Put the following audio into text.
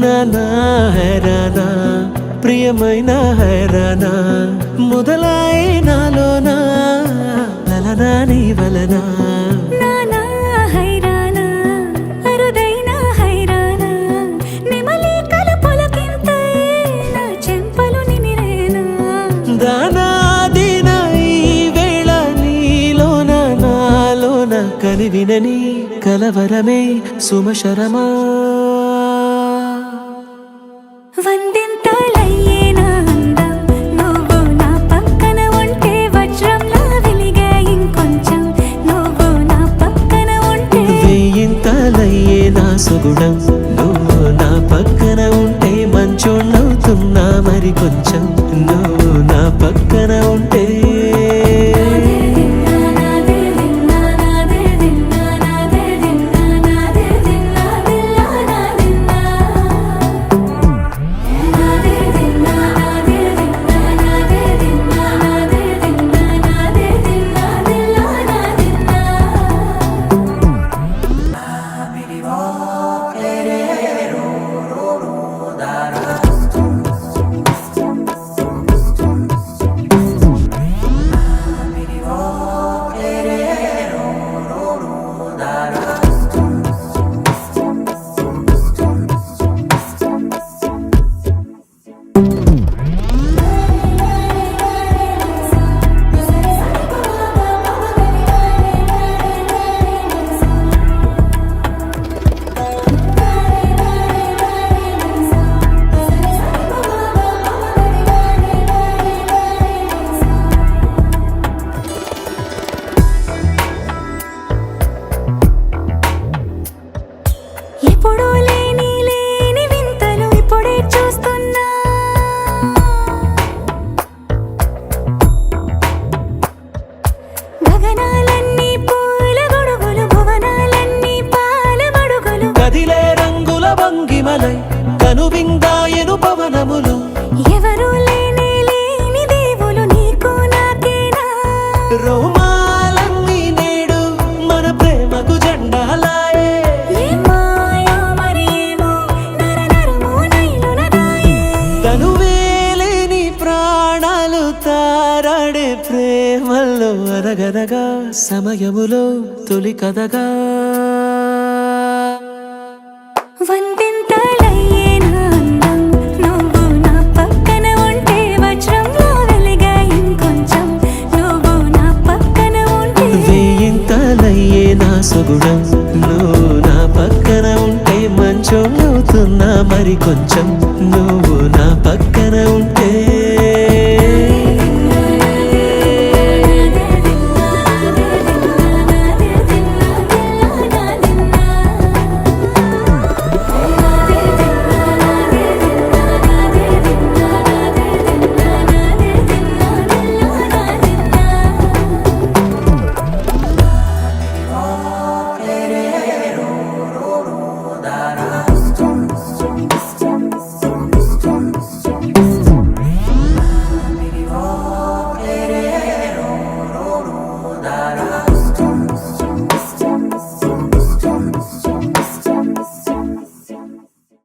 నానా హైరానా ప్రియమైన హైరానా మొదలాయి నాలోనా లలనా నీ వలనా నానా హైరానా అరుదైన హైరానా నెమలి కలుపులకింతై నా చెంపలు నిమిరేనా దానా దీనా ఈ వేళ నీలోన నాలోన కనివినని కలవరమే సుమశరమా వందింతలయ్యేనా అందం నువ్వు నా పక్కన ఉంటే వజ్రంలా వెలిగే ఇంకొంచెం నువ్వు నా పక్కన ఉంటే వేయింతలయ్యే నా సుగుణం నువ్వు నా పక్కన ఉంటే మంచోళ్ళవుతున్నా మరి కొంచెం నువ్వు నా పక్కన ఉంటే ఎప్పుడూ లేని వింతలు ఇప్పుడే చూస్తున్నా గగనాలన్నీ పూల గొడుగులు భువనాలన్నీ పాల గొడుగులు కదిలే రంగుల భంగిమలై కనువిందాయను పవనములు ఎవరూ లేని దేవులు నీకు నాకేనా రోమాలన్నీ నేడు మన ప్రేమకు జెండాలాయే తనువేలేని ప్రాణాలు తారాడే ప్రేమల్లో అరగరగా సమయములో తొలి కథగా వందింతలయ్యేనా అందం నువ్వు నా పక్కన ఉంటే వజ్రంలా వెలిగే ఇంకొంచెం నువ్వు నా పక్కన ఉంటే వేయింతలయ్యే నా సుగుణం నువ్వు నా పక్కన ఉంటే మంచోళ్ళవుతున్నా మరి కొంచెం నువ్వు